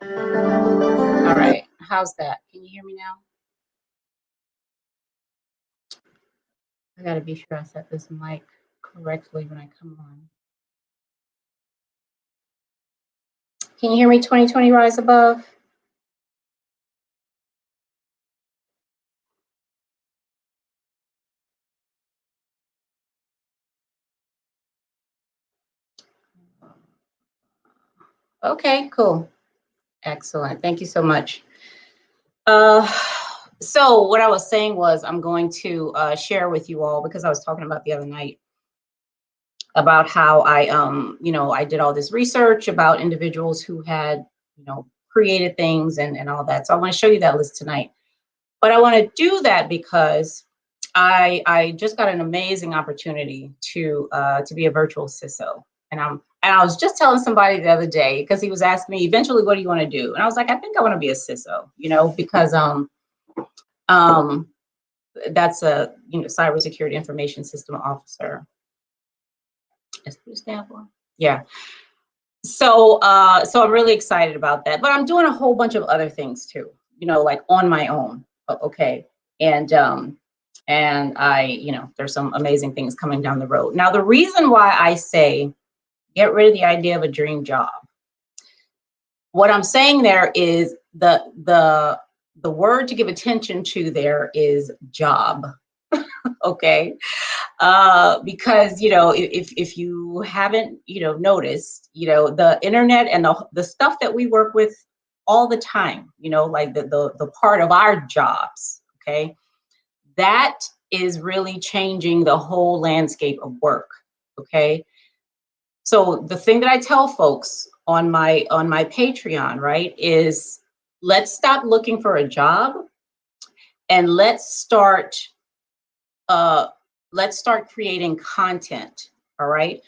All right, how's that? Can you hear me now? I gotta be sure I set this mic correctly when I come on. Can you hear me, 2020 Rise Above? Okay, cool. Excellent. Thank you so much. So what I was saying was I'm going to share with you all, because I was talking about the other night about how I did all this research about individuals who had, created things and all that. So I want to show you that list tonight. But I want to do that because I just got an amazing opportunity to be a virtual CISO, and I was just telling somebody the other day, because he was asking me eventually, what do you want to do? And I was like, I think I want to be a CISO, because that's a cybersecurity information system officer. That's what it stands for. Yeah. So I'm really excited about that. But I'm doing a whole bunch of other things too, like on my own. Okay. And there's some amazing things coming down the road. Now, the reason why I say get rid of the idea of a dream job, what I'm saying there is the word to give attention to there is job. Okay. Because if you haven't noticed, the internet and the stuff that we work with all the time, like the part of our jobs, okay, that is really changing the whole landscape of work. Okay. So the thing that I tell folks on my Patreon, right, is let's stop looking for a job and let's start creating content, all right,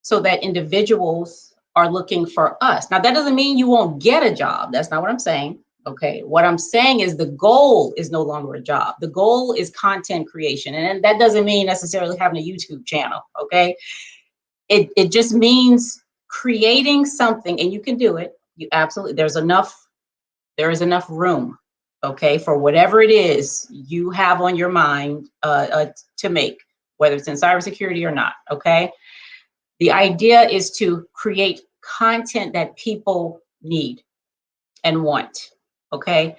so that individuals are looking for us. Now, that doesn't mean you won't get a job. That's not what I'm saying. Okay, what I'm saying is the goal is no longer a job. The goal is content creation, and that doesn't mean necessarily having a YouTube channel. Okay, it just means creating something, and you can do it. You absolutely, there is enough room, okay, for whatever it is you have on your mind to make, whether it's in cybersecurity or not, okay? The idea is to create content that people need and want, okay?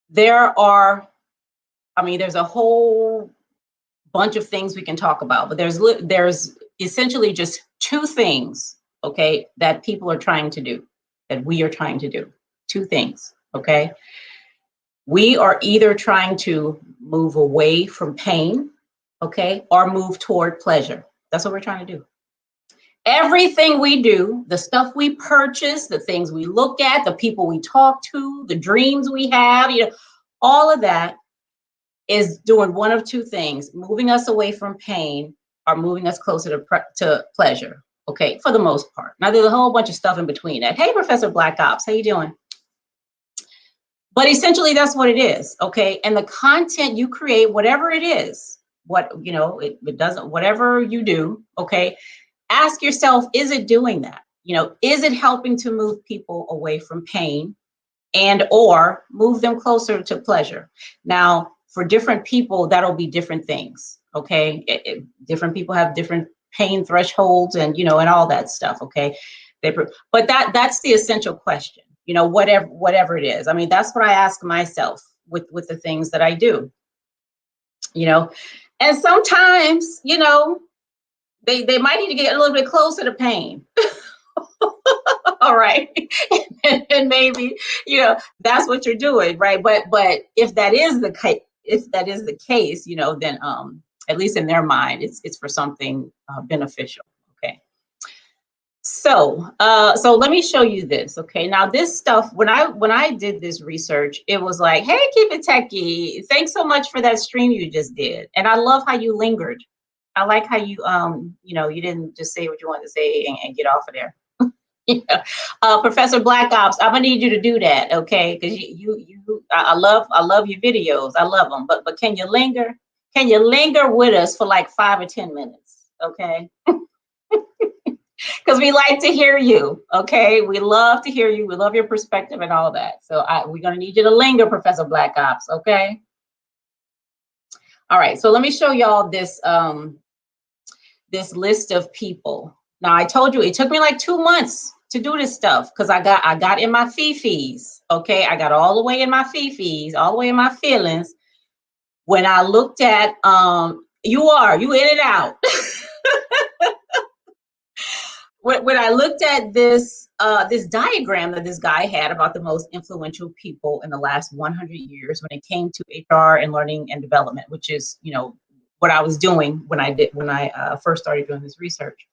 There's a whole bunch of things we can talk about, but there's essentially just two things, okay, that people are trying to do, that we are trying to do. Two things, okay? We are either trying to move away from pain, okay, or move toward pleasure. That's what we're trying to do. Everything we do, the stuff we purchase, the things we look at, the people we talk to, the dreams we have, all of that is doing one of two things: moving us away from pain or moving us closer to pleasure. Okay, for the most part. Now, there's a whole bunch of stuff in between that. Hey, Professor Black Ops, how you doing? But essentially, that's what it is, okay? And the content you create, whatever it is, it doesn't, whatever you do, okay? Ask yourself, is it doing that? Is it helping to move people away from pain and or move them closer to pleasure? Now, for different people, that'll be different things, okay? Different people have different pain thresholds and, and all that stuff, okay? But that's the essential question. Whatever it is. I mean, that's what I ask myself with the things that I do. And sometimes, they might need to get a little bit closer to pain. All right. and maybe, that's what you're doing, right? But if that is the case, then at least in their mind, it's for something beneficial. Okay. So let me show you this. Okay, now this stuff, when I did this research, it was like, hey, Keep It Techie, thanks so much for that stream you just did, and I love how you lingered. I like how you you didn't just say what you wanted to say and get off of there. Yeah. Professor Black Ops, I'm gonna need you to do that, okay? Because I love your videos, I love them, but can you linger? Can you linger with us for like 5 or 10 minutes? Okay. because we like to hear you. Okay, we love to hear you. We love your perspective and all that. So we're gonna need you to linger, Professor Black Ops. Okay. All right. So let me show y'all this this list of people. Now I told you it took me like 2 months to do this stuff because I got in my fifis. Okay, I got all the way in my fifis, all the way in my feelings. When I looked at you in and out. When I looked at this this diagram that this guy had about the most influential people in the last 100 years when it came to HR and learning and development, which is, you know, what I was doing when I first started doing this research.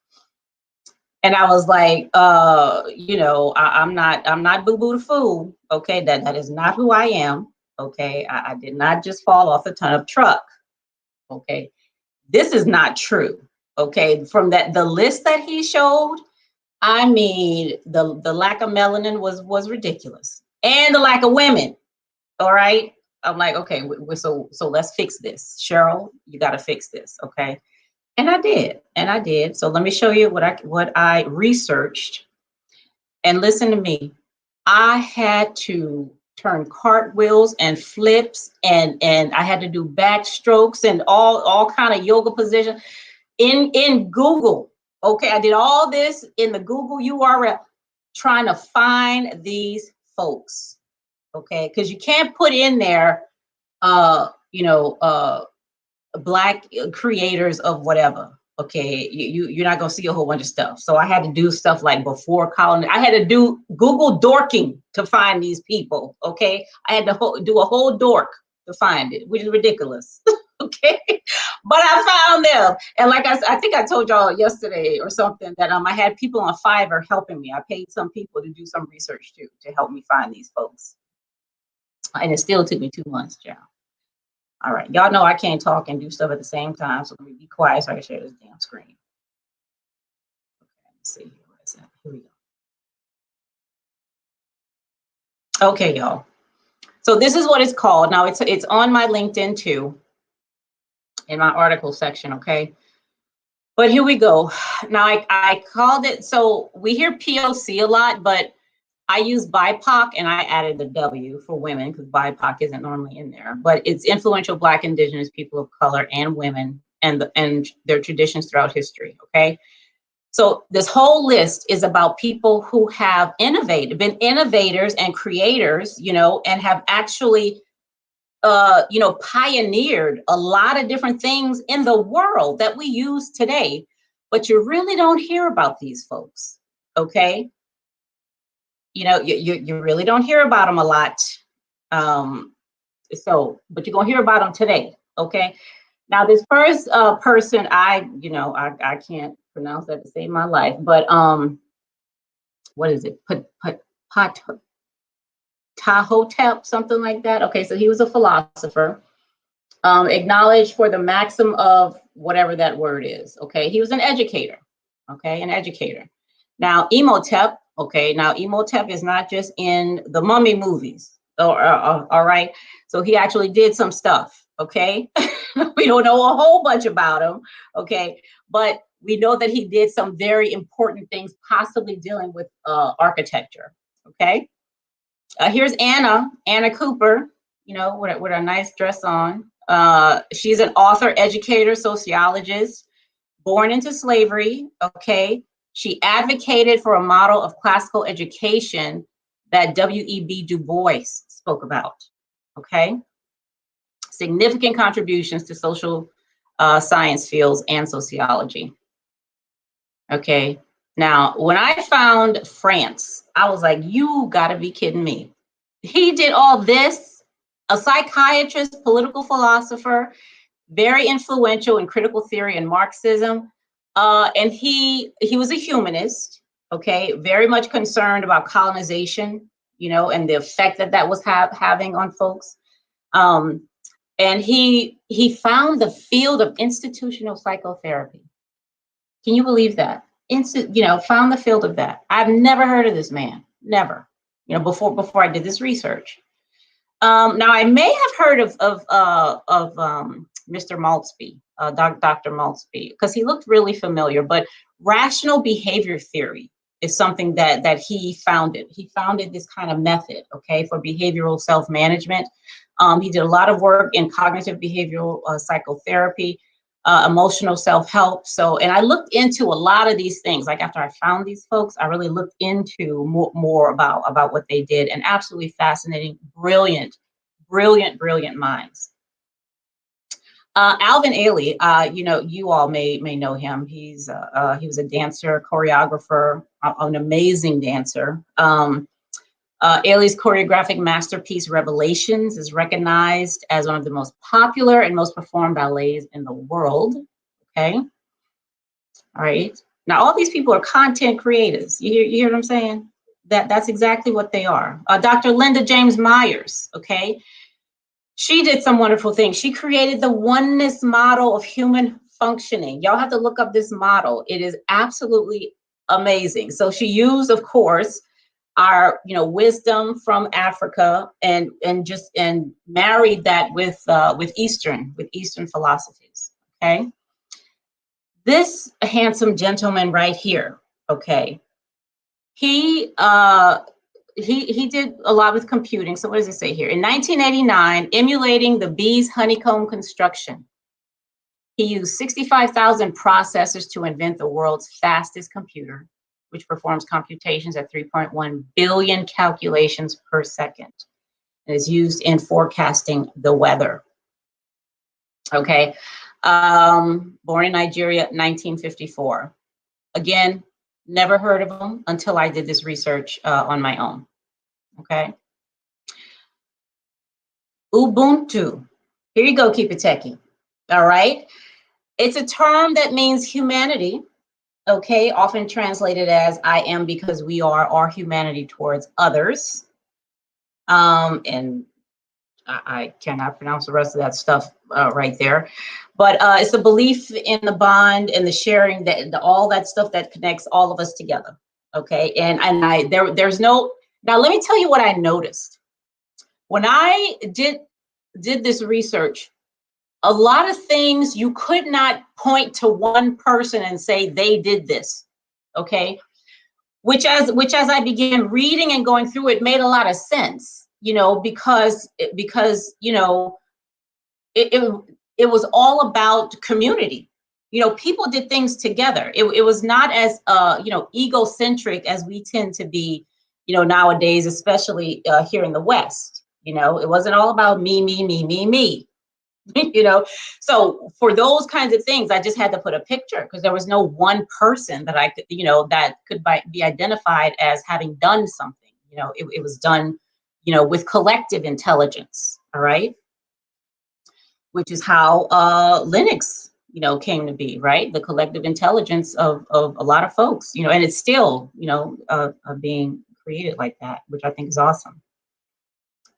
And I was like, you know, I'm not Boo Boo the Fool. Okay, that is not who I am. Okay, I did not just fall off a ton of truck. Okay, this is not true. Okay, from the list that he showed, I mean, the lack of melanin was ridiculous, and the lack of women. All right, I'm like, okay, so let's fix this, Cheryl. You got to fix this, okay? And I did. So let me show you what I researched. And listen to me, I had to turn cartwheels and flips, and I had to do backstrokes and all kind of yoga positions in Google. Okay, I did all this in the Google URL trying to find these folks. Okay, because you can't put in there, you know, Black creators of whatever. Okay, you're not gonna see a whole bunch of stuff. So I had to do stuff like before colony. I had to do Google dorking to find these people. Okay, I had to do a whole dork to find it, which is ridiculous. Okay, but I found them, and like I think I told y'all yesterday or something that I had people on Fiverr helping me. I paid some people to do some research too to help me find these folks, and it still took me 2 months, Joe. All right, y'all know I can't talk and do stuff at the same time, so let me be quiet so I can share this damn screen. Okay, let's see, where is that? Here we go. Okay, y'all. So this is what it's called. Now it's on my LinkedIn too, in my article section, okay? But here we go. Now I called it, so we hear POC a lot, but I use BIPOC and I added the W for women because BIPOC isn't normally in there, but it's influential Black, Indigenous, people of color, and women and their traditions throughout history, okay? So this whole list is about people who have been innovators and creators, you know, and have actually, you know, pioneered a lot of different things in the world that we use today, but you really don't hear about these folks, okay? You know, you really don't hear about them a lot. But you're gonna hear about them today, okay? Now, this first person, I can't pronounce that to save my life, but what is it? Tahotep, something like that. Okay, so he was a philosopher, acknowledged for the maxim of whatever that word is. Okay, he was an educator. Okay, an educator. Now, Imhotep. Okay, now Imhotep is not just in the Mummy movies. All right, so he actually did some stuff. Okay, we don't know a whole bunch about him. Okay, but we know that he did some very important things, possibly dealing with architecture. Okay, here's Anna Cooper. You know, with a nice dress on. She's an author, educator, sociologist, born into slavery. Okay. She advocated for a model of classical education that W.E.B. Du Bois spoke about, okay? Significant contributions to social science fields and sociology, okay? Now, when I found France, I was like, you gotta be kidding me. He did all this, a psychiatrist, political philosopher, very influential in critical theory and Marxism. And he was a humanist, okay, very much concerned about colonization, you know, and the effect that was having on folks. And he found the field of institutional psychotherapy. Can you believe that? Found the field of that. I've never heard of this man, never, you know, before I did this research. Now I may have heard of Mr. Maltzby, Dr. Maltzby, because he looked really familiar. But Rational behavior theory is something that he founded. He founded this kind of method, okay, for behavioral self-management. He did a lot of work in cognitive behavioral psychotherapy, emotional self-help. So, and I looked into a lot of these things. Like after I found these folks, I really looked into more about what they did, and absolutely fascinating, brilliant minds. Alvin Ailey, you all may know him. He was a dancer, choreographer, an amazing dancer. Ailey's choreographic masterpiece, Revelations, is recognized as one of the most popular and most performed ballets in the world. Okay. All right. Now, all these people are content creators. You hear what I'm saying? That's exactly what they are. Dr. Linda James Myers, okay? She did some wonderful things. She created the oneness model of human functioning. Y'all have to look up this model. It is absolutely amazing. So she used, of course, our wisdom from Africa and married that with Eastern philosophies. Okay, this handsome gentleman right here. Okay, he did a lot with computing. So what does it say here? In 1989, emulating the bee's honeycomb construction, he used 65,000 processors to invent the world's fastest computer, which performs computations at 3.1 billion calculations per second. And is used in forecasting the weather. Okay. Born in Nigeria, 1954. Again, never heard of him until I did this research on my own. Okay. Ubuntu. Here you go, keep it techie. All right. It's a term that means humanity. Okay, often translated as I am because we are, our humanity towards others. And I cannot pronounce the rest of that stuff right there. But it's a belief in the bond and the sharing, all that stuff that connects all of us together. Okay, and there's no, now let me tell you what I noticed. When I did this research, a lot of things you could not point to one person and say they did this, okay? Which as I began reading and going through it made a lot of sense, because it was all about community. People did things together. It was not as egocentric as we tend to be, nowadays, especially here in the West. It wasn't all about me. So for those kinds of things, I just had to put a picture because there was no one person that I could, that could be identified as having done something. It was done, with collective intelligence. All right. Which is how Linux, came to be, right? The collective intelligence of a lot of folks, and it's still, being created like that, which I think is awesome.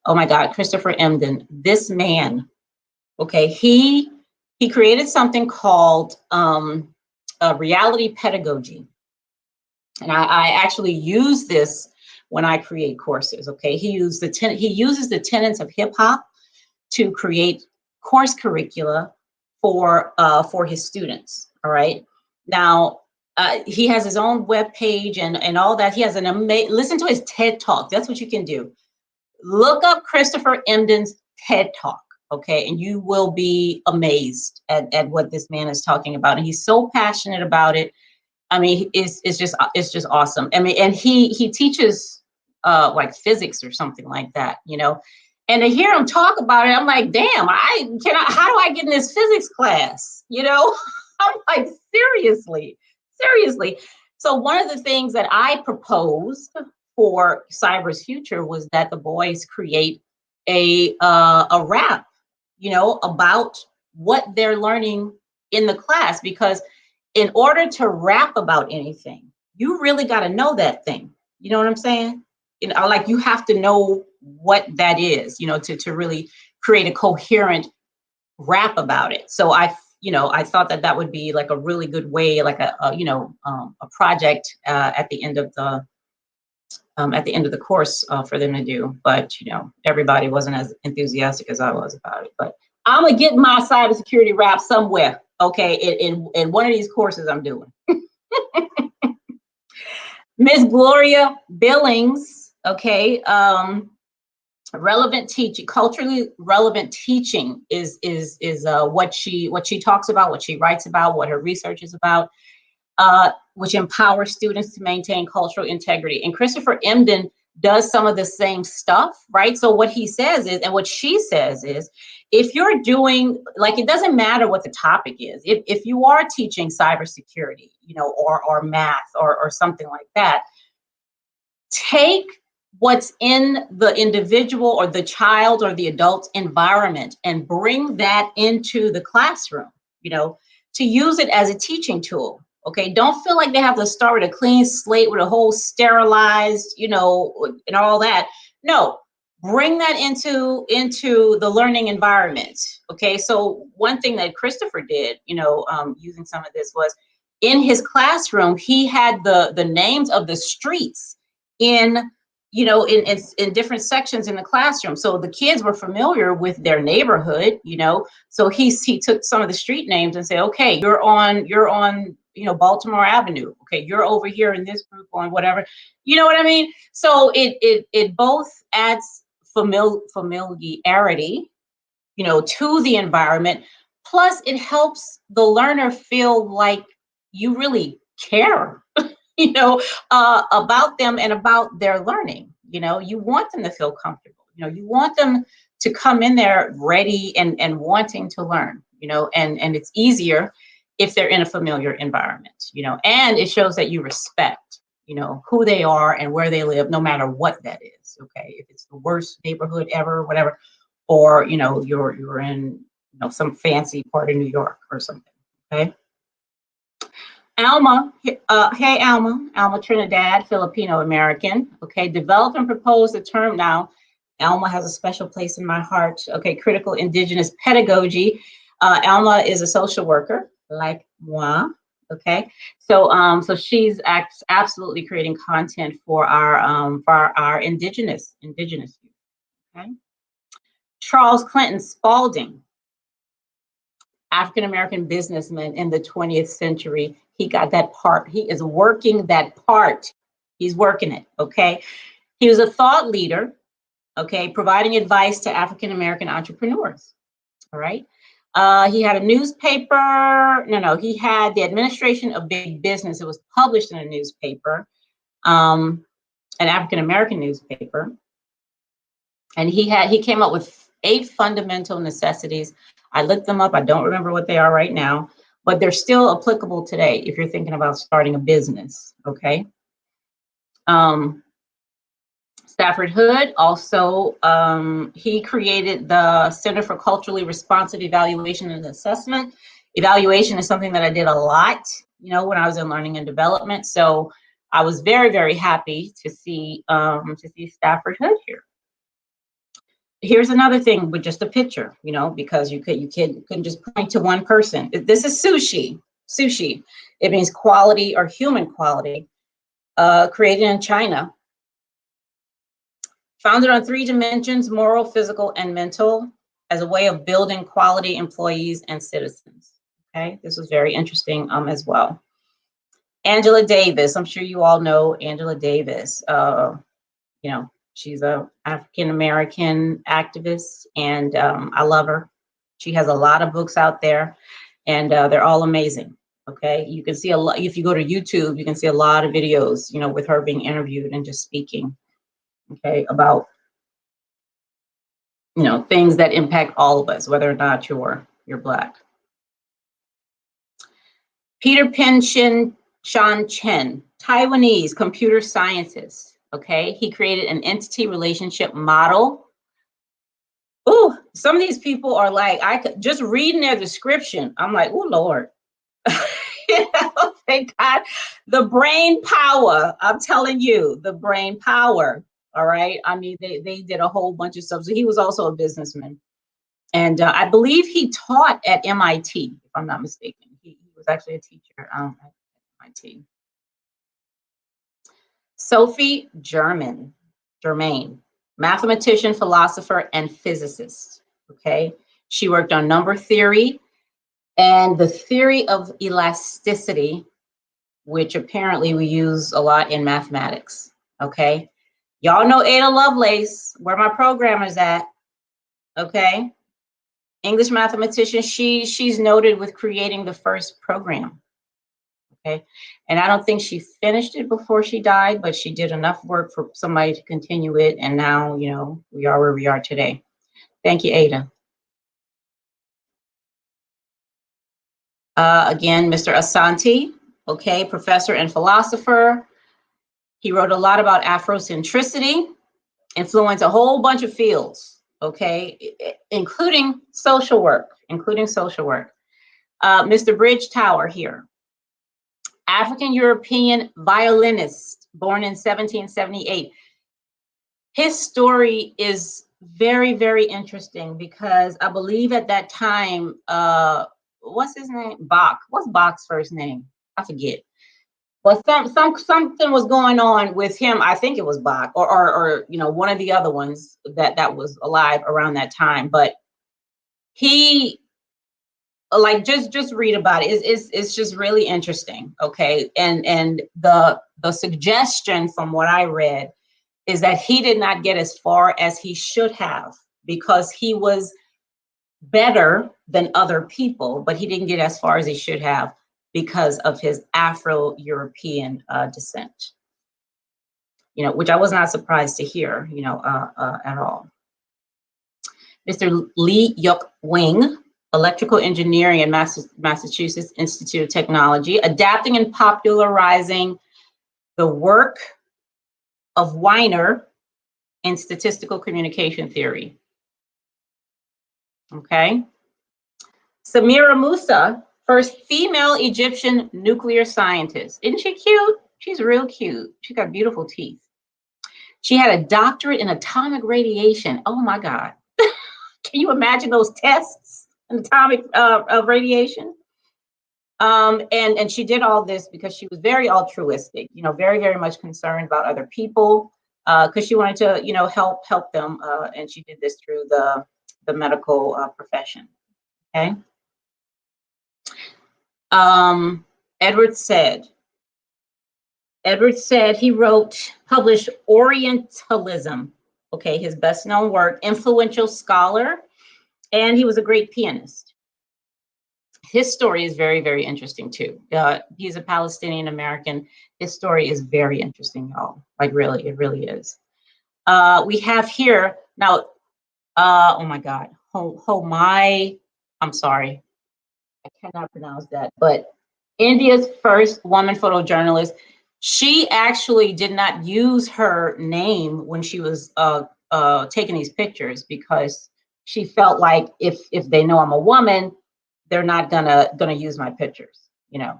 Oh my God, Christopher Emdin, this man. Okay, he created something called reality pedagogy, and I actually use this when I create courses. Okay, he uses the tenets of hip hop to create course curricula for his students. All right, now he has his own web page and all that. He has an amazing. Listen to his TED Talk. That's what you can do. Look up Christopher Emdin's TED Talk. Okay, and you will be amazed at what this man is talking about, and he's so passionate about it. I mean, it's just awesome. I mean, and he teaches like physics or something like that, And to hear him talk about it, I'm like, damn, how do I get in this physics class? I'm like, seriously. So one of the things that I proposed for Cyber's future was that the boys create a rap, about what they're learning in the class, because in order to rap about anything, you really got to know that thing. You know what I'm saying? Like you have to know what that is, to really create a coherent rap about it. So I thought that would be like a really good way, like a project at the end of the course for them to do. But everybody wasn't as enthusiastic as I was about it. But I'm gonna get my cybersecurity rap somewhere, okay? In one of these courses I'm doing. Miss Gloria Billings, okay, relevant teaching, culturally relevant teaching is what she talks about, what she writes about, what her research is about, which empowers students to maintain cultural integrity. And Christopher Emdin does some of the same stuff, right? So what he says is, and what she says is, if you're doing, like, it doesn't matter what the topic is. If you are teaching cybersecurity, you know, or math or something like that, take what's in the individual or the child or the adult's environment and bring that into the classroom, you know, to use it as a teaching tool. Okay, don't feel like they have to start with a clean slate with a whole sterilized, you know, and all that. No, bring that into the learning environment. Okay, so one thing that Christopher did, you know, using some of this was in his classroom, he had the names of the streets in, you know, in different sections in the classroom, so the kids were familiar with their neighborhood, you know. So he took some of the street names and said, okay, you're on you know, Baltimore Avenue. Okay, you're over here in this group on whatever, you know what I mean? So it both adds familiarity, you know, to the environment, plus it helps the learner feel like you really care, you know, about them and about their learning. You know, you want them to feel comfortable. You know, you want them to come in there ready and wanting to learn. You know, and it's easier if they're in a familiar environment. You know, and it shows that you respect, you know, who they are and where they live, no matter what that is. Okay, if it's the worst neighborhood ever, whatever, or you know, you're in, you know, some fancy part of New York or something. Okay. Alma, hey Alma Trinidad, Filipino American. Okay, develop and propose the term now. Alma has a special place in my heart. Okay, critical indigenous pedagogy. Alma is a social worker, like moi. Okay, so she's absolutely creating content for our indigenous youth. Okay, Charles Clinton Spalding, African American businessman in the 20th century. He got that part. He is working that part. He's working it, okay? He was a thought leader, okay, providing advice to African American entrepreneurs, all right? He had a newspaper. No, he had the Administration of Big Business. It was published in a newspaper, an African American newspaper. And he came up with 8 fundamental necessities. I looked them up. I don't remember what they are right now, but they're still applicable today if you're thinking about starting a business, okay? Stafford Hood also, he created the Center for Culturally Responsive Evaluation and Assessment. Evaluation is something that I did a lot, you know, when I was in learning and development. So I was very, very happy to see Stafford Hood here. Here's another thing with just a picture, you know, because you couldn't just point to one person. This is sushi. Sushi. It means quality or human quality. Created in China. Founded on 3 dimensions: moral, physical, and mental, as a way of building quality employees and citizens. Okay, this was very interesting as well. Angela Davis. I'm sure you all know Angela Davis. You know, she's a African American activist, and I love her. She has a lot of books out there, and they're all amazing. Okay, you can see a lot if you go to YouTube. You can see a lot of videos, you know, with her being interviewed and just speaking, okay, about, you know, things that impact all of us, whether or not you're Black. Peter Shan Chen, Taiwanese computer scientist. Okay, he created an entity relationship model. Oh, some of these people are like, I could just reading their description, I'm like, oh Lord. You know, thank God. The brain power, I'm telling you, the brain power. All right. I mean, they did a whole bunch of stuff. So he was also a businessman. And I believe he taught at MIT, if I'm not mistaken. He was actually a teacher at MIT. Sophie Germain, mathematician, philosopher, and physicist. Okay, she worked on number theory and the theory of elasticity which apparently we use a lot in mathematics. Okay. Y'all know Ada Lovelace, where my programmer's at. Okay. English mathematician. She's noted with creating the first program. Okay. And I don't think she finished it before she died, but she did enough work for somebody to continue it. And now, you know, we are where we are today. Thank you, Ada. Again, Mr. Asante, okay, professor and philosopher. He wrote a lot about Afrocentricity, influenced a whole bunch of fields, okay, including social work, Mr. Bridgetower here, African-European violinist, born in 1778. His story is very, very interesting because I believe at that time, what's his name? Bach. What's Bach's first name? I forget. But something was going on with him. I think it was Bach or you know, one of the other ones that was alive around that time. But he, like, just read about it. It's just really interesting. Okay, and the suggestion from what I read is that he did not get as far as he should have because he was better than other people, but he didn't get as far as he should have because of his Afro-European descent, you know, which I was not surprised to hear, you know, at all. Mr. Lee Yuk Wing, electrical engineering at Massachusetts Institute of Technology, adapting and popularizing the work of Weiner in statistical communication theory. Okay. Samira Musa, first female Egyptian nuclear scientist. Isn't she cute? She's real cute. She got beautiful teeth. She had a doctorate in atomic radiation. Oh my God. Can you imagine those tests in atomic radiation? And she did all this because she was very altruistic, you know, very, very much concerned about other people, because she wanted to, you know, help them. And she did this through the medical profession. Okay. Edward said he published Orientalism, okay, his best known work, influential scholar, and he was a great pianist. His story is very, very interesting too. He's a Palestinian American. His story is very interesting, y'all. Like, really, it really is. We have here now, oh my God, I'm sorry, I cannot pronounce that, but India's first woman photojournalist. She actually did not use her name when she was taking these pictures because she felt like if they know I'm a woman, they're not gonna use my pictures, you know.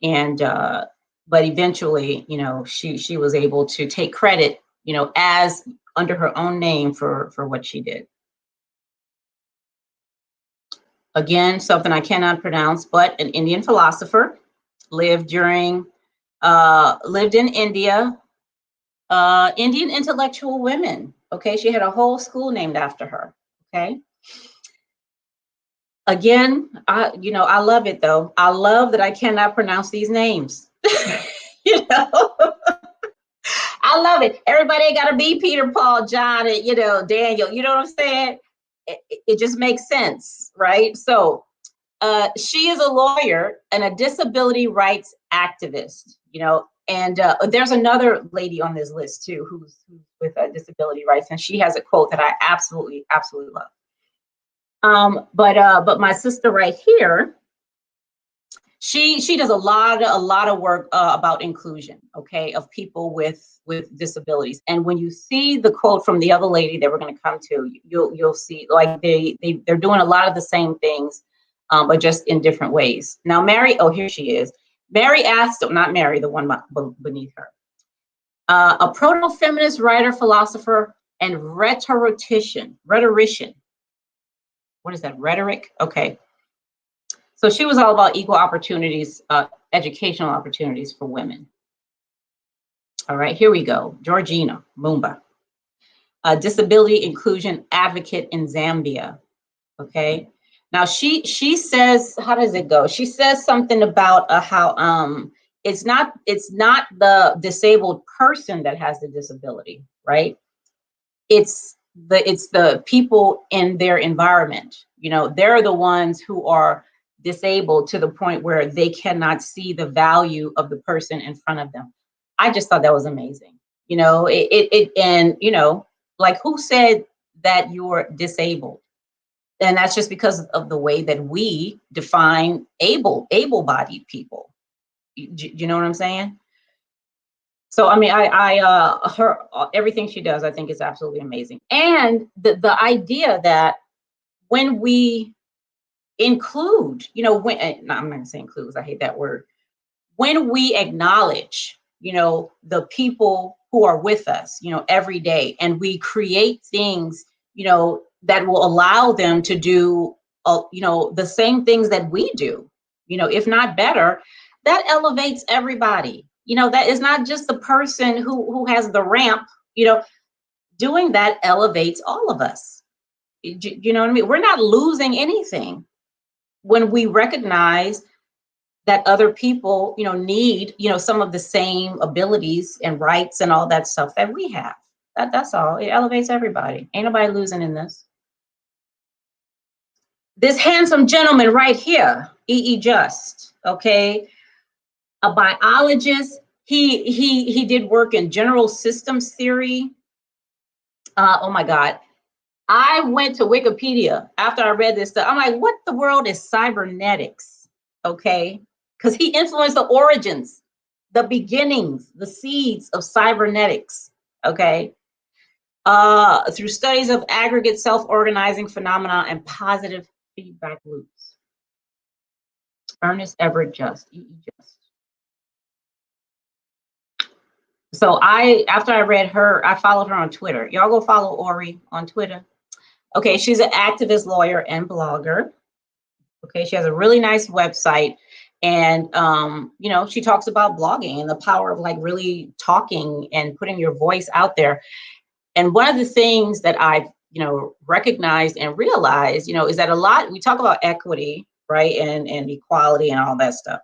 And but eventually, you know, she was able to take credit, you know, as under her own name for what she did. Again, something I cannot pronounce, but an Indian philosopher, lived in India. Indian intellectual women. Okay, she had a whole school named after her. Okay. Again, I love it though. I love that I cannot pronounce these names. You know, I love it. Everybody got to be Peter, Paul, John, and, you know, Daniel. You know what I'm saying? It just makes sense, right? So she is a lawyer and a disability rights activist, you know, and there's another lady on this list too who's with disability rights, and she has a quote that I absolutely love. But my sister right here, she does a lot of work about inclusion, okay, of people with disabilities. And when you see the quote from the other lady that we're going to come to, you'll see like they're doing a lot of the same things, but just in different ways. Now, here she is. Mary Astor, not Mary, the one beneath her. A proto-feminist writer, philosopher, and rhetorician. What is that, rhetoric? Okay. So she was all about equal opportunities, educational opportunities for women. All right, here we go. Georgina Mumba, a disability inclusion advocate in Zambia. Okay. Now she says, how does it go? She says something about how it's not the disabled person that has the disability, right? It's the people in their environment. You know, they're the ones who are disabled to the point where they cannot see the value of the person in front of them. I just thought that was amazing. You know, and you know, like, who said that you're disabled? And that's just because of the way that we define able-bodied people. You know what I'm saying? So I mean, her everything she does, I think, is absolutely amazing. And the idea that when we include, you know, when no, I'm not gonna say include, 'cause I hate that word. When we acknowledge, you know, the people who are with us, you know, every day, and we create things, you know, that will allow them to do, you know, the same things that we do, you know, if not better, that elevates everybody. You know, that is not just the person who has the ramp, you know, doing that elevates all of us. You know what I mean? We're not losing anything when we recognize that other people, you know, need, you know, some of the same abilities and rights and all that stuff that we have. That's all. It elevates everybody. Ain't nobody losing in this. This handsome gentleman right here, Just, okay, a biologist. He did work in general systems theory. Oh my God. I went to Wikipedia after I read this stuff. I'm like, what the world is cybernetics? Okay. Because he influenced the origins, the beginnings, the seeds of cybernetics. Okay. Through studies of aggregate self-organizing phenomena and positive feedback loops. Ernest Everett Just, Just. So after I read her, I followed her on Twitter. Y'all go follow Ori on Twitter. Okay, she's an activist, lawyer, and blogger. Okay, she has a really nice website, and you know, she talks about blogging and the power of like really talking and putting your voice out there. And one of the things that I've, you know, recognized and realized, you know, is that a lot, we talk about equity, right, and equality and all that stuff.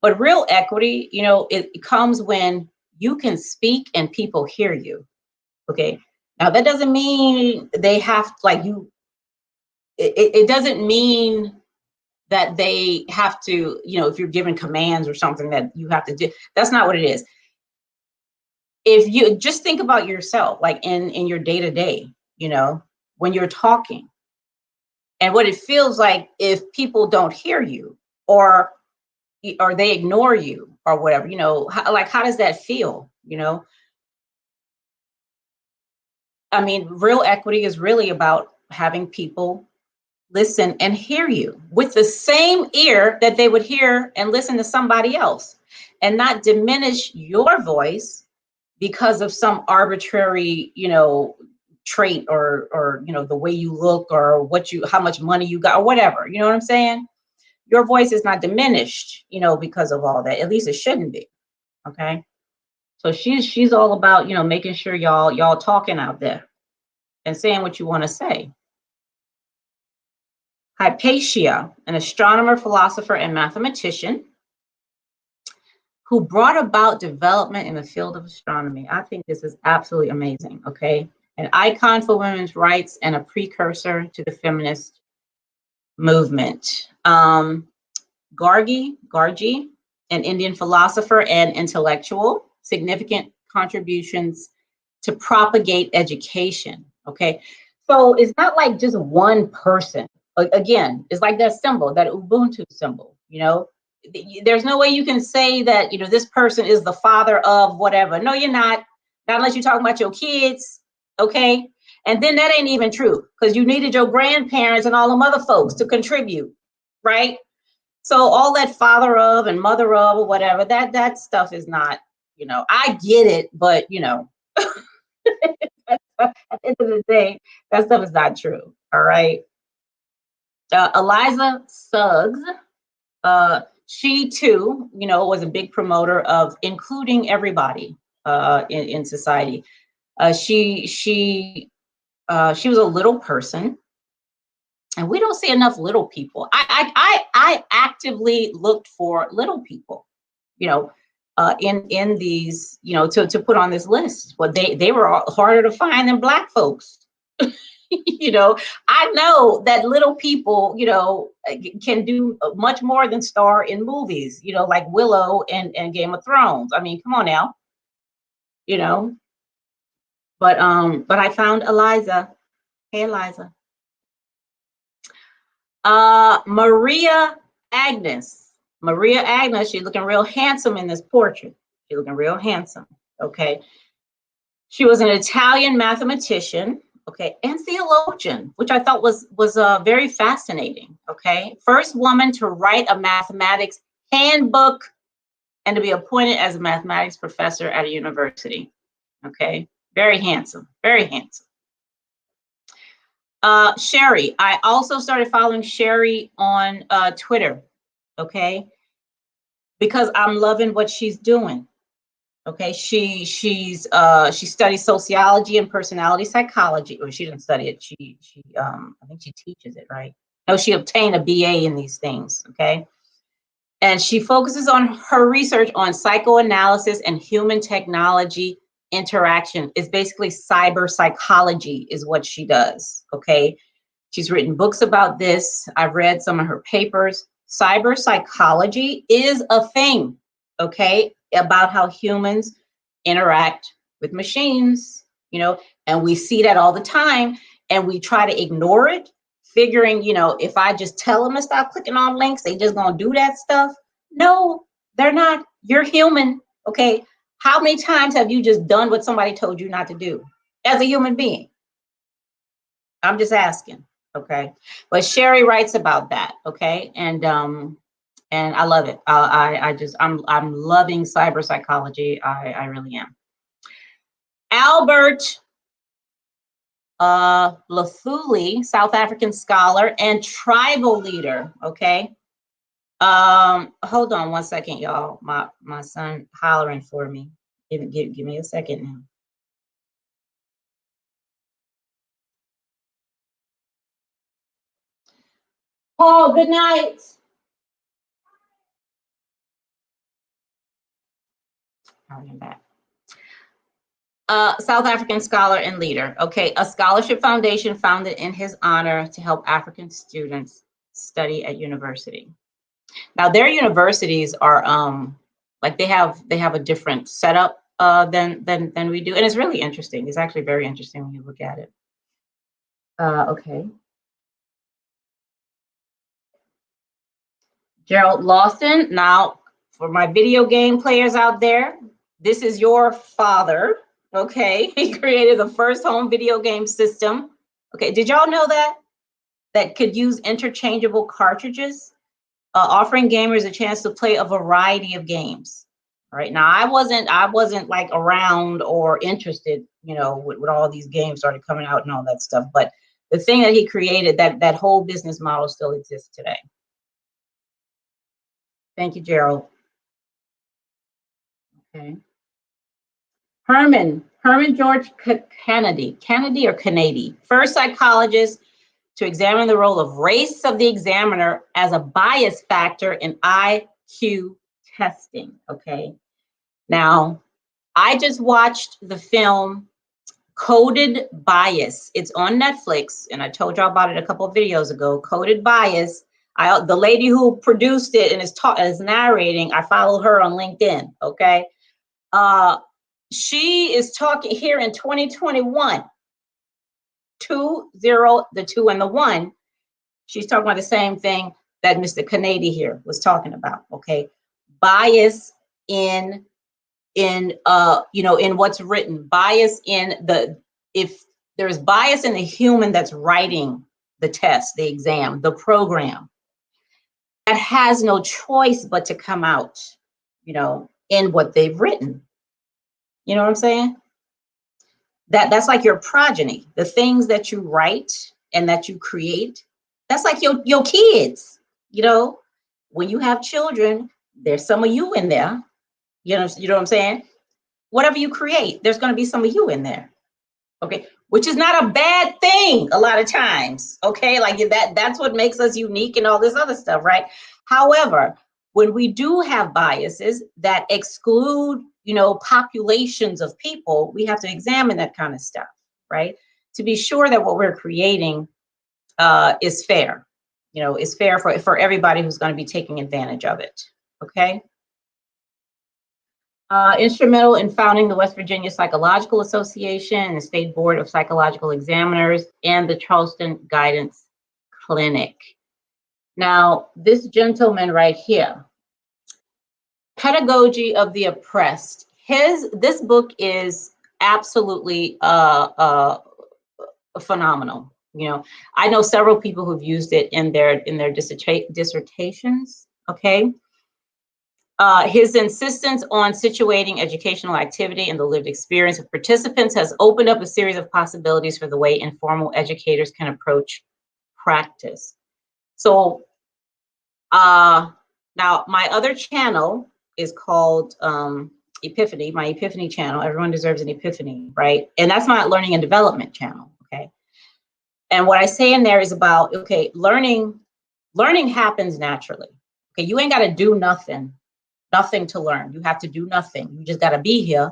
But real equity, you know, it comes when you can speak and people hear you. Okay. Now that doesn't mean they have like you. It doesn't mean that they have to, you know, if you're given commands or something that you have to do. That's not what it is. If you just think about yourself, like in your day to day, you know, when you're talking, and what it feels like if people don't hear you, or they ignore you or whatever, you know, how does that feel, you know? I mean, real equity is really about having people listen and hear you with the same ear that they would hear and listen to somebody else, and not diminish your voice because of some arbitrary, you know, trait, or you know, the way you look, or how much money you got, or whatever. You know what I'm saying? Your voice is not diminished, you know, because of all that. At least it shouldn't be. Okay. So she's all about, you know, making sure y'all talking out there and saying what you want to say. Hypatia, an astronomer, philosopher, and mathematician who brought about development in the field of astronomy. I think this is absolutely amazing, okay? An icon for women's rights and a precursor to the feminist movement. Gargi, an Indian philosopher and intellectual, significant contributions to propagate education, okay? So it's not like just one person. Again, it's like that symbol, that Ubuntu symbol, you know? There's no way you can say that, you know, this person is the father of whatever. No, you're not unless you're talking about your kids, okay? And then that ain't even true, because you needed your grandparents and all them other folks to contribute, right? So all that father of and mother of or whatever, that stuff is not, you know, I get it, but you know, at the end of the day, that stuff is not true. All right. Eliza Suggs, she too, you know, was a big promoter of including everybody in society. She was a little person, and we don't see enough little people. I actively looked for little people, in these, to put on this list. But they were harder to find than Black folks. I know that little people, can do much more than star in movies, like Willow and Game of Thrones. I mean, come on now, you know. But I found Eliza. Hey, Eliza. Maria Agnes. Maria Agnes, she's looking real handsome in this portrait. She's looking real handsome. Okay. She was an Italian mathematician, okay, and theologian, which I thought was very fascinating. Okay. First woman to write a mathematics handbook and to be appointed as a mathematics professor at a university. Okay. Very handsome. Very handsome. Sherry, I also started following Sherry on Twitter, okay, because I'm loving what she's doing. Okay, she studies sociology and personality psychology. Or she didn't study it. She I think she teaches it, right? No, she obtained a BA in these things. Okay, and she focuses on her research on psychoanalysis and human technology interaction. Is basically cyber psychology is what she does. Okay, she's written books about this. I've read some of her papers. Cyber psychology is a thing, okay, about how humans interact with machines, and we see that all the time, and we try to ignore it, figuring, if I just tell them to stop clicking on links, they just gonna do that stuff. No, they're not. You're human, okay? How many times have you just done what somebody told you not to do as a human being? I'm just asking, okay? But Sherry writes about that, okay? And I love it. I'm loving cyber psychology. I really am. Albert Lafuli, South African scholar and tribal leader, okay? Hold on one second, y'all. My son hollering for me. Give me a second now. Paul, good night. I'm back. South African scholar and leader. Okay, a scholarship foundation founded in his honor to help African students study at university. Now their universities are like they have a different setup than we do, and it's really interesting. It's actually very interesting when you look at it. Okay. Gerald Lawson. Now, for my video game players out there, this is your father. Okay, he created the first home video game system. Okay, did y'all know that could use interchangeable cartridges, offering gamers a chance to play a variety of games. All right, now I wasn't like around or interested, when all these games started coming out and all that stuff. But the thing that he created, that whole business model still exists today. Thank you, Gerald. Okay. Herman George Kennedy or Kennedy, first psychologist to examine the role of race of the examiner as a bias factor in IQ testing. Okay. Now, I just watched the film Coded Bias. It's on Netflix, and I told y'all about it a couple of videos ago. Coded Bias. The lady who produced it and is narrating, I follow her on LinkedIn. Okay. She is talking here in 2021, 20, the 2 and the 1. She's talking about the same thing that Mr. Kennedy here was talking about. Okay, bias in what's written, bias in if there's bias in the human that's writing the test, the exam, the program, that has no choice but to come out, in what they've written. You know what I'm saying? That's like your progeny, the things that you write and that you create. That's like your kids. When you have children, there's some of you in there. You know what I'm saying? Whatever you create, there's going to be some of you in there. Okay, which is not a bad thing a lot of times. Okay, like that's what makes us unique and all this other stuff, right? However, when we do have biases that exclude, populations of people, we have to examine that kind of stuff, right? To be sure that what we're creating is fair, is fair for everybody who's going to be taking advantage of it, okay? Instrumental in founding the West Virginia Psychological Association and the State Board of Psychological Examiners and the Charleston Guidance Clinic. Now, this gentleman right here, Pedagogy of the Oppressed, this book is absolutely phenomenal. I know several people who've used it in their dissertations, okay? His insistence on situating educational activity in the lived experience of participants has opened up a series of possibilities for the way informal educators can approach practice. So now my other channel is called Epiphany, my Epiphany channel. Everyone deserves an epiphany, right? And that's my learning and development channel, okay? And what I say in there is about, okay, learning happens naturally. Okay, you ain't got to do nothing to learn. You have to do nothing. You just got to be here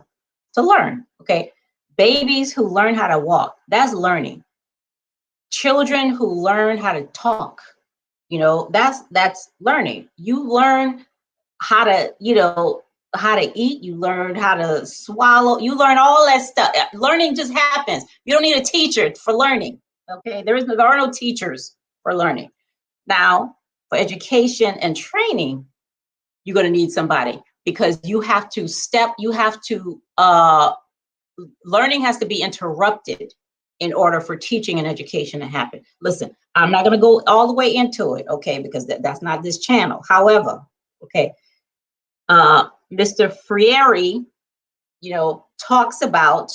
to learn. Okay. Babies who learn how to walk, that's learning. Children who learn how to talk, that's learning. You learn how to, how to eat. You learn how to swallow. You learn all that stuff. Learning just happens. You don't need a teacher for learning. Okay. There are no teachers for learning. Now, for education and training, you're going to need somebody, because you have to learning has to be interrupted in order for teaching and education to happen. Listen, I'm not going to go all the way into it, okay, because that's not this channel. However, okay, Mr. Freire, talks about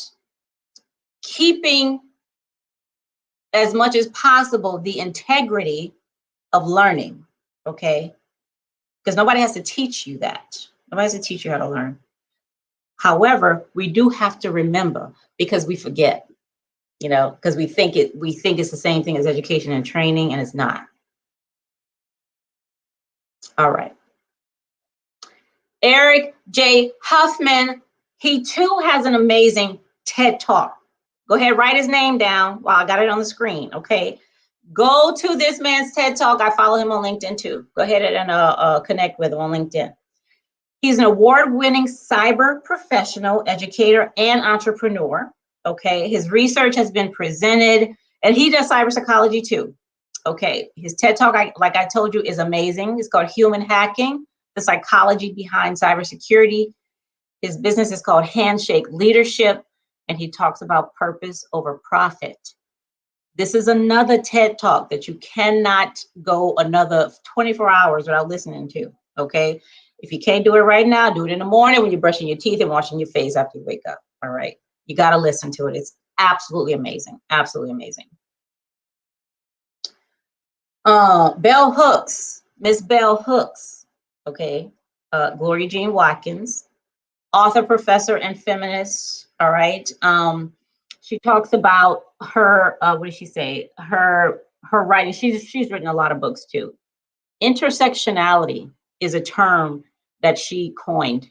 keeping as much as possible the integrity of learning, okay? Because nobody has to teach you that. Nobody has to teach you how to learn. However, we do have to remember, because we forget, because we think it's the same thing as education and training, and it's not. All right. Eric J. Huffman, he too has an amazing TED Talk. Go ahead, write his name down while I got it on the screen, okay? Go to this man's TED Talk. I follow him on LinkedIn too. Go ahead and connect with him on LinkedIn. He's an award-winning cyber professional, educator, and entrepreneur. Okay, his research has been presented, and he does cyber psychology too. Okay, his TED Talk, like I told you, is amazing. It's called Human Hacking: The Psychology Behind Cybersecurity. His business is called Handshake Leadership, and he talks about purpose over profit. This is another TED Talk that you cannot go another 24 hours without listening to, okay? If you can't do it right now, do it in the morning when you're brushing your teeth and washing your face after you wake up, all right? You got to listen to it. It's absolutely amazing, absolutely amazing. Bell Hooks, Miss Bell Hooks, okay? Gloria Jean Watkins, author, professor, and feminist, all right? She talks about her, what did she say? Her writing, she's written a lot of books too. Intersectionality is a term that she coined,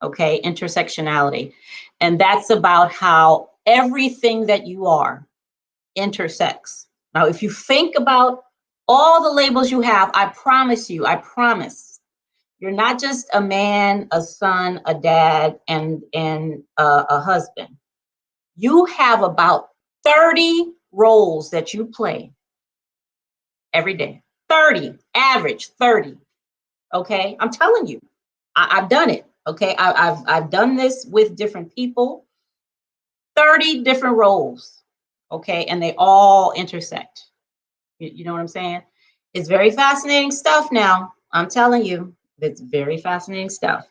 okay? Intersectionality. And that's about how everything that you are intersects. Now, if you think about all the labels you have, I promise, you're not just a man, a son, a dad, and a husband. You have about 30 roles that you play every day. 30, average 30. Okay, I'm telling you, I've done it. Okay, I've done this with different people. 30 different roles. Okay, and they all intersect. You know what I'm saying? It's very fascinating stuff now. I'm telling you, it's very fascinating stuff.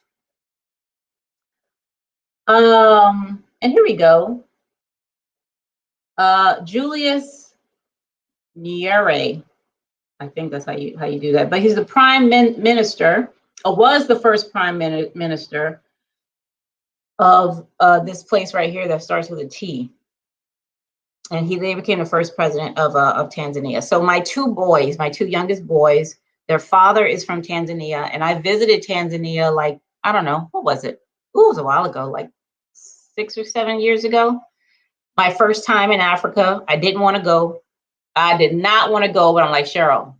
And here we go. Julius Nyerere, I think that's how you do that. But he's the prime minister, or was the first prime minister of this place right here that starts with a T. And they became the first president of Tanzania. So my two youngest boys, Their father is from Tanzania, and I visited Tanzania like, I don't know, what was it? Ooh, it was a while ago, like 6 or 7 years ago. My first time in Africa. I didn't want to go. I did not want to go, but I'm like, Cheryl,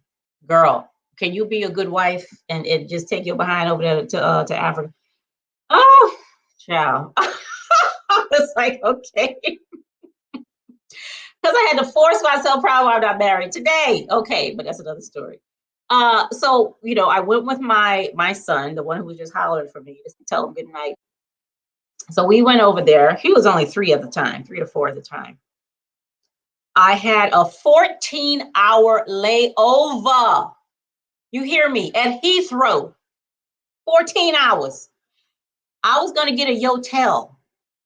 girl, can you be a good wife and just take your behind over there to Africa? Oh, child. I was like, okay. Because I had to force myself, probably I'm not married today. Okay, but that's another story. So I went with my son, the one who was just hollering for me, just to tell him good night. So we went over there. He was only 3 at the time, 3 to 4 at the time. I had a 14-hour layover. You hear me? At Heathrow, 14 hours. I was going to get a yotel.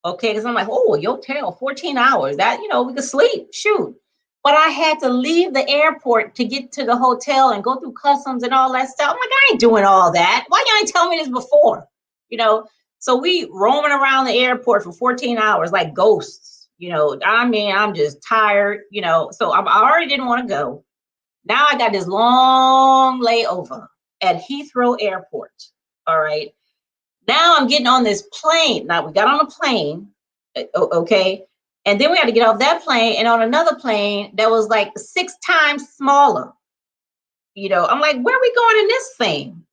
Okay, because I'm like, oh, a yotel, 14 hours. That, we could sleep, shoot. But I had to leave the airport to get to the hotel and go through customs and all that stuff. I'm like, I ain't doing all that. Why you ain't tell me this before? So we roaming around the airport for 14 hours like ghosts. I mean, I'm just tired, so I already didn't want to go. Now I got this long layover at Heathrow Airport. All right. Now I'm getting on this plane. Now we got on a plane, okay, and then we had to get off that plane and on another plane that was like 6 times smaller. I'm like, where are we going in this thing?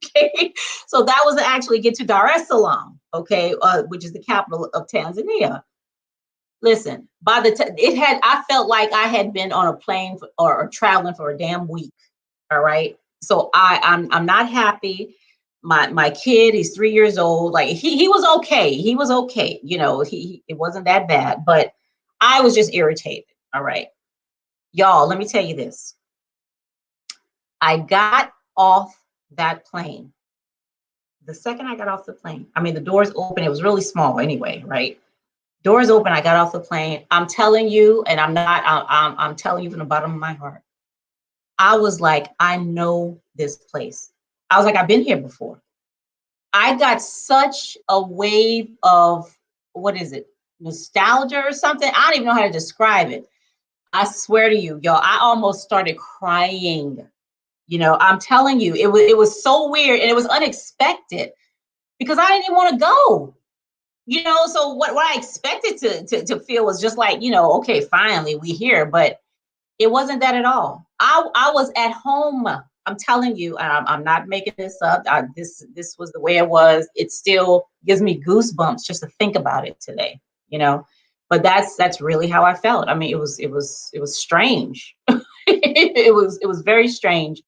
Okay, so that was to actually get to Dar es Salaam, okay, which is the capital of Tanzania. Listen, by the time I felt like I had been on a plane or traveling for a damn week. All right, so I'm not happy. My kid, he's 3 years old. Like he was okay. He was okay. It wasn't that bad, but I was just irritated. All right, y'all, let me tell you this. I got off that plane. The second I got off the plane, I mean, the doors open. It was really small anyway, right? Doors open. I got off the plane. I'm telling you, and I'm telling you from the bottom of my heart. I was like, I know this place. I was like, I've been here before. I got such a wave of, what is it, nostalgia or something? I don't even know how to describe it. I swear to you, y'all, I almost started crying. I'm telling you, it was so weird and it was unexpected because I didn't even want to go. So what I expected to feel was just like, okay, finally we here, but it wasn't that at all. I was at home. I'm telling you, I'm not making this up. This was the way it was. It still gives me goosebumps just to think about it today, But that's really how I felt. I mean, it was strange. it was very strange,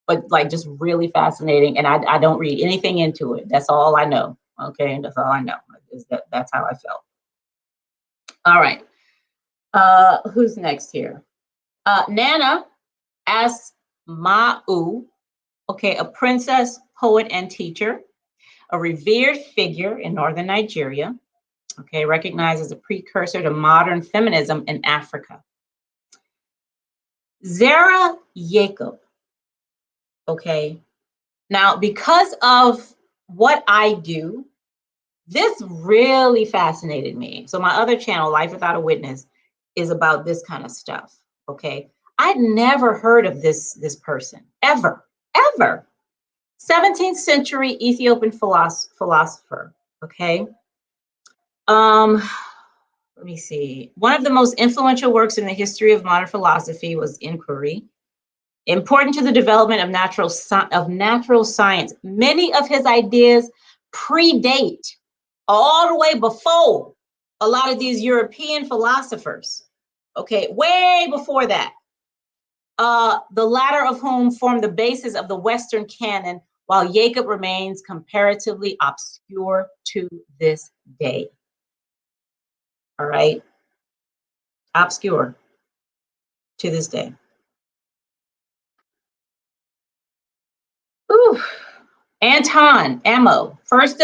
but like just really fascinating. And I don't read anything into it. That's all I know. Okay, and that's all I know is that's how I felt. All right. Who's next here? Nana Asma'u, okay, a princess, poet, and teacher, a revered figure in northern Nigeria, okay, recognized as a precursor to modern feminism in Africa. Zara Jacob, okay, now because of what I do, this really fascinated me. So my other channel, Life Without a Witness, is about this kind of stuff, okay? I'd never heard of this person, ever. 17th century Ethiopian philosopher, okay? Let me see. One of the most influential works in the history of modern philosophy was Inquiry, important to the development of natural science. Many of his ideas predate all the way before a lot of these European philosophers, okay, way before that. The latter of whom formed the basis of the Western canon, while Jacob remains comparatively obscure to this day. All right, obscure to this day. Ooh. Anton Amo, first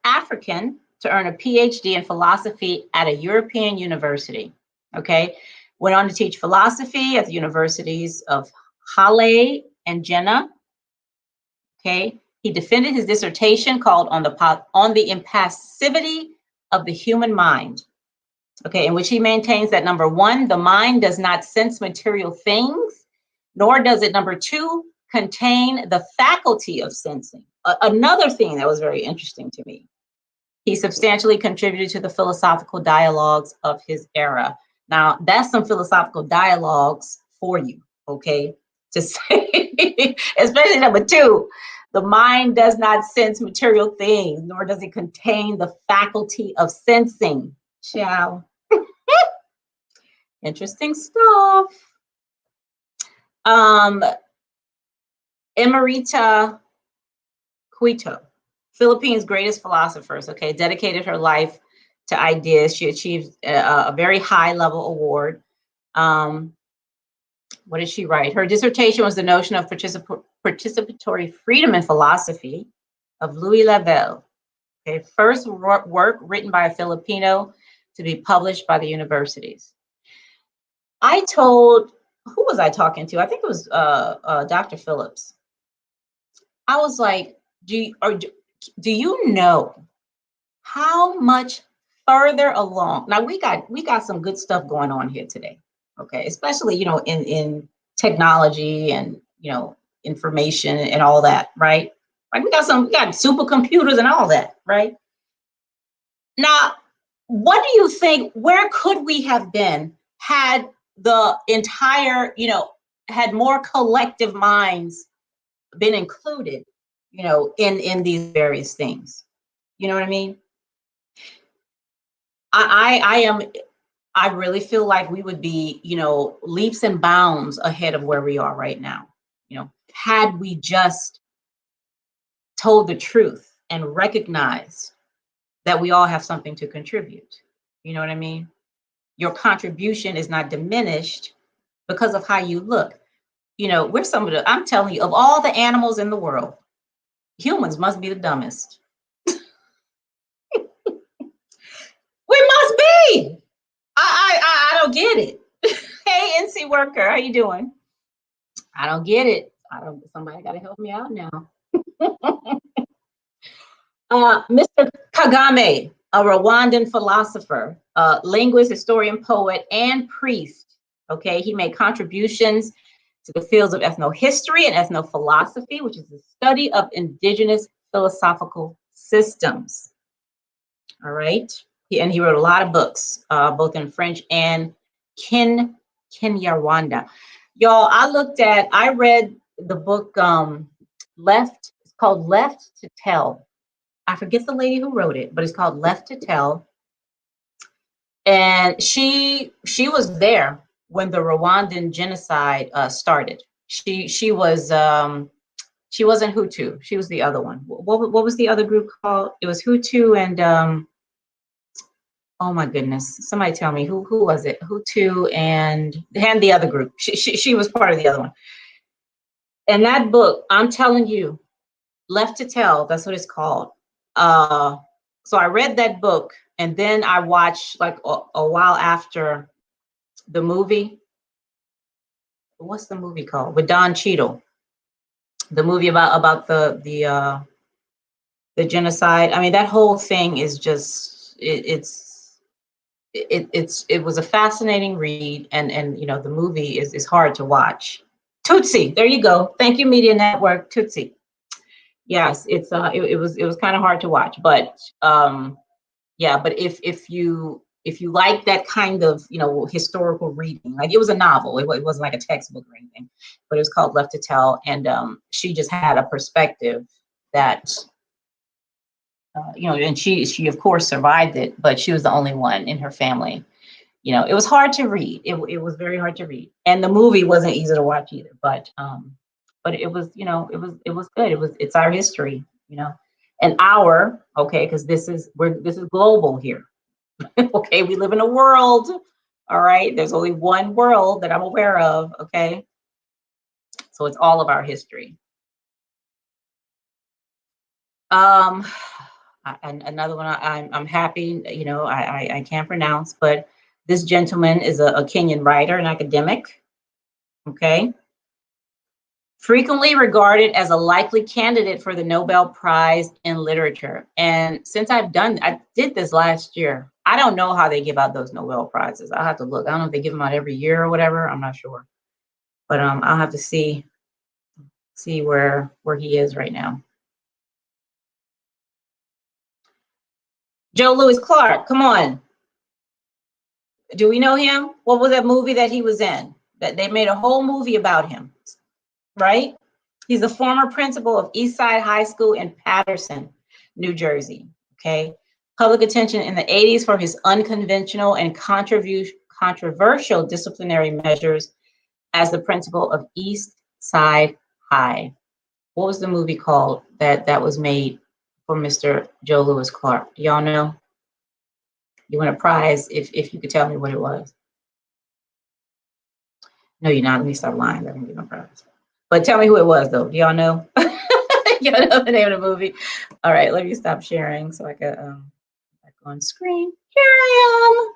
African to earn a PhD in philosophy at a European university. Okay, went on to teach philosophy at the universities of Halle and Jena. Okay, he defended his dissertation called on the impassivity of the human mind. Okay, in which he maintains that number one, the mind does not sense material things, nor does it, number two, contain the faculty of sensing. Another thing that was very interesting to me, he substantially contributed to the philosophical dialogues of his era. Now, that's some philosophical dialogues for you, okay? To say, especially number two, the mind does not sense material things, nor does it contain the faculty of sensing. Ciao. Interesting stuff. Emerita Cuito, Philippines' greatest philosophers, okay, dedicated her life to ideas. She achieved a very high level award. What did she write? Her dissertation was the notion of participatory freedom in philosophy of Louis Lavelle. Okay, first work written by a Filipino to be published by the universities. Who was I talking to? I think it was Dr. Phillips. I was like, do you know how much further along? Now we got some good stuff going on here today, okay? Especially, you know, in technology and, you know, information and all that, right? Like we got supercomputers and all that, right? Now, what do you think? Where could we have been had the entire, you know, had more collective minds been included, you know, in these various things? You know what I mean? I really feel like we would be, you know, leaps and bounds ahead of where we are right now. You know, had we just told the truth and recognized that we all have something to contribute. You know what I mean? Your contribution is not diminished because of how you look. You know, I'm telling you, of all the animals in the world, humans must be the dumbest. We must be. I don't get it. Hey, NC worker, how you doing? I don't get it. Somebody got to help me out now. Mr. Kagame, a Rwandan philosopher, linguist, historian, poet, and priest. Okay, he made contributions to the fields of ethnohistory and ethnophilosophy, which is the study of indigenous philosophical systems. All right, he wrote a lot of books, both in French and Kinyarwanda. Y'all, I read the book it's called Left to Tell. I forget the lady who wrote it, but it's called Left to Tell. And she was there when the Rwandan genocide started. She wasn't Hutu. She was the other one. What was the other group called? It was Hutu and oh my goodness, somebody tell me who was it? Hutu and the other group. She was part of the other one. And that book, I'm telling you, Left to Tell, that's what it's called. So I read that book, and then I watched like a while after the movie. What's the movie called? With Don Cheadle. The movie about the genocide. I mean, that whole thing is just it was a fascinating read, and you know, the movie is hard to watch. Tootsie, there you go. Thank you, Media Network. Tootsie. Yes, it was kind of hard to watch, but yeah, but if you like that kind of, you know, historical reading, like it was a novel, it wasn't like a textbook or anything, but it was called Left to Tell, and she just had a perspective that you know, and she of course survived it, but she was the only one in her family. You know, it was hard to read. It was very hard to read, and the movie wasn't easy to watch either. But it was, you know, it was good. It's our history, you know, and okay, because this is global here. Okay, we live in a world. All right, there's only one world that I'm aware of. Okay, so it's all of our history. And another one I'm happy, you know, I can't pronounce, but this gentleman is a Kenyan writer and academic. Okay. Frequently regarded as a likely candidate for the Nobel Prize in Literature. And since I did this last year, I don't know how they give out those Nobel Prizes. I'll have to look. I don't know if they give them out every year or whatever. I'm not sure. But I'll have to see. See where he is right now. Joe Louis Clark, come on. Do we know him? What was that movie that he was in? That they made a whole movie about him, right? He's a former principal of Eastside High School in Paterson, New Jersey. Okay. Public attention in the 80s for his unconventional and controversial disciplinary measures as the principal of Eastside High. What was the movie called that was made for Mr. Joe Louis Clark? Do y'all know? You win a prize if you could tell me what it was. No, you're not. Let me stop lying. I don't get no prize. But tell me who it was, though. Do y'all know? Y'all know the name of the movie? All right, let me stop sharing so I can back on screen. Here I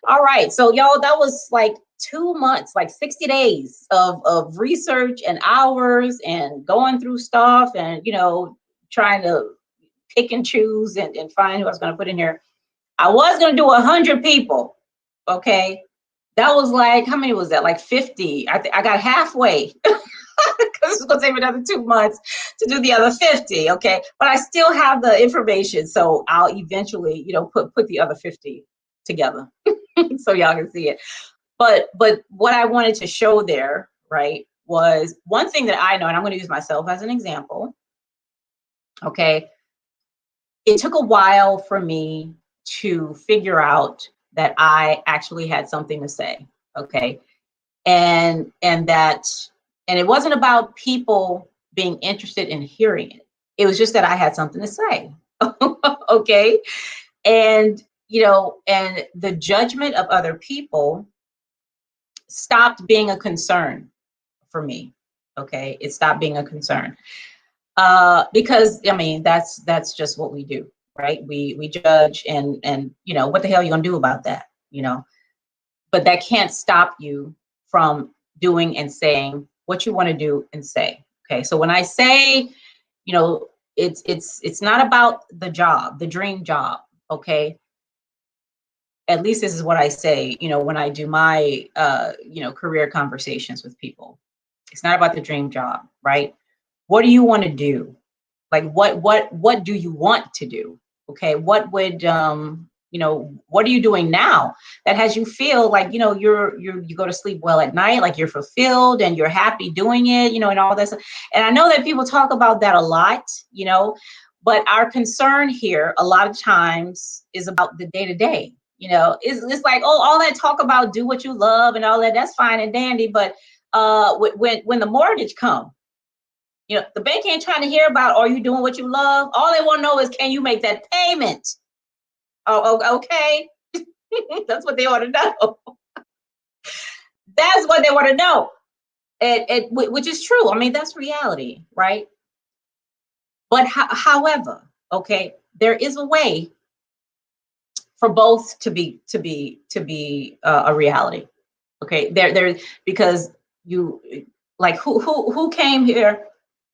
am. All right, so y'all, that was like 2 months, like 60 days of research and hours and going through stuff and, you know, trying to pick and choose and find who I was going to put in here. I was going to do 100 people, okay? That was like, how many was that? Like 50. I got halfway because it's going to take me another 2 months to do the other 50, okay? But I still have the information, so I'll eventually, you know, put the other 50 together so y'all can see it. But what I wanted to show there, right, was one thing that I know, and I'm going to use myself as an example, okay? It took a while for me to figure out that I actually had something to say, okay? And it wasn't about people being interested in hearing it. It was just that I had something to say, okay? And, you know, and the judgment of other people stopped being a concern for me, okay? It stopped being a concern. Because, I mean, that's just what we do, right? We judge and, you know, what the hell are you gonna do about that, you know? But that can't stop you from doing and saying what you want to do and say. Okay, so when I say, you know, it's not about the job, the dream job. Okay, at least this is what I say. You know, when I do my you know, career conversations with people, it's not about the dream job, right? What do you want to do? Like, what do you want to do? Okay, what would you know, what are you doing now that has you feel like, you know, you go to sleep well at night, like you're fulfilled and you're happy doing it, you know, and all this. And I know that people talk about that a lot, you know, but our concern here a lot of times is about the day to day. You know, it's like, oh, all that talk about do what you love and all that, that's fine and dandy, but when the mortgage comes, you know, the bank ain't trying to hear about, are you doing what you love? All they want to know is, can you make that payment? Oh, okay. That's what they want to know. That's what they want to know. Which is true. I mean, that's reality, right? But however, okay, there is a way for both to be a reality. Okay, there because you, like, who came here?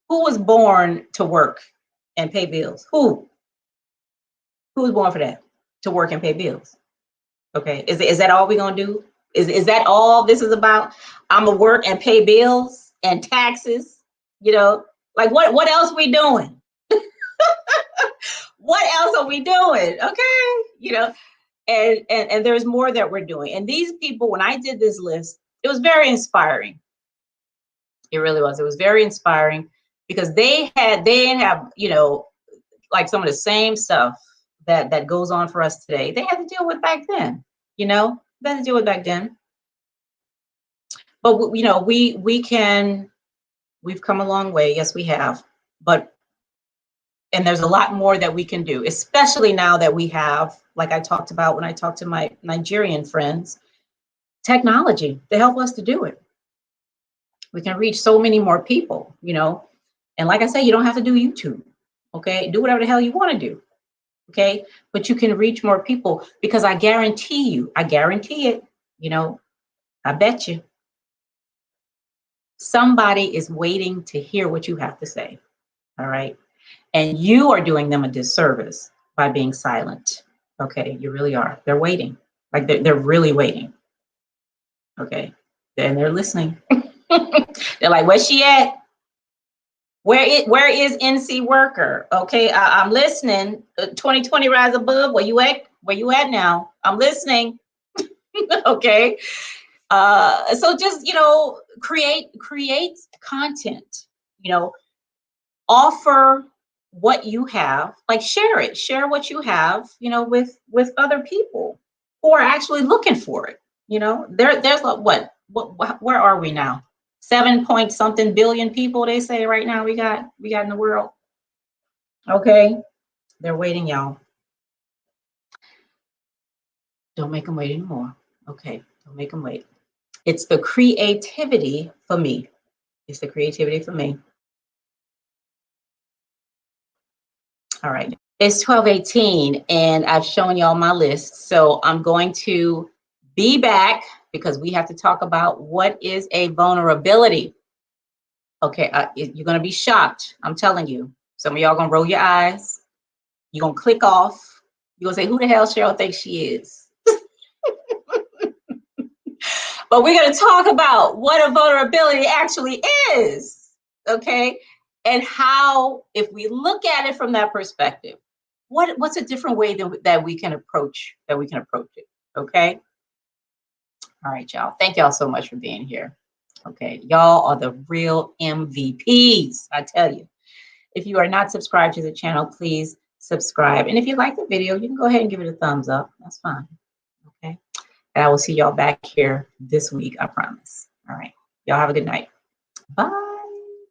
Who was born to work and pay bills? Who was born for that? To work and pay bills? Okay, is that all we're gonna do? Is that all this is about? I'm gonna work and pay bills and taxes. You know, like what else we doing? What else are we doing? Okay, you know, and there's more that we're doing. And these people, when I did this list, it was very inspiring. It really was. It was very inspiring because they didn't have, you know, like some of the same stuff that goes on for us today. They had to deal with back then, you know, they had to deal with back then. But you know, we've come a long way. Yes, we have. And there's a lot more that we can do, especially now that we have, like I talked about when I talked to my Nigerian friends, technology to help us to do it. We can reach so many more people, you know. And like I say, you don't have to do YouTube. Okay, do whatever the hell you want to do. Okay, but you can reach more people because I guarantee it, you know, I bet you somebody is waiting to hear what you have to say. All right. And you are doing them a disservice by being silent. Okay, you really are. They're waiting. Like they're really waiting. Okay, and they're listening. They're like, where's she at? Where is NC worker? Okay, I'm listening. 2020 rise above. Where you at? Where you at now? I'm listening. Okay. So just, create content, offer what you have, like share what you have, with other people who are actually looking for it. There's like where are we now? 7 point something billion people, they say right now we got in the world. Okay. They're waiting, y'all. Don't make them wait anymore. Okay. Don't make them wait. It's the creativity for me. It's the creativity for me. All right. It's 12:18 and I've shown y'all my list. So I'm going to be back because we have to talk about what is a vulnerability. Okay. You're going to be shocked. I'm telling you. Some of y'all going to roll your eyes. You're going to click off. You're going to say, who the hell Cheryl thinks she is? But we're going to talk about what a vulnerability actually is. Okay. And how, if we look at it from that perspective, what's a different way that we can approach it? Okay. All right, y'all. Thank y'all so much for being here. Okay. Y'all are the real MVPs. I tell you, if you are not subscribed to the channel, please subscribe. And if you like the video, you can go ahead and give it a thumbs up. That's fine. Okay. And I will see y'all back here this week. I promise. All right. Y'all have a good night. Bye.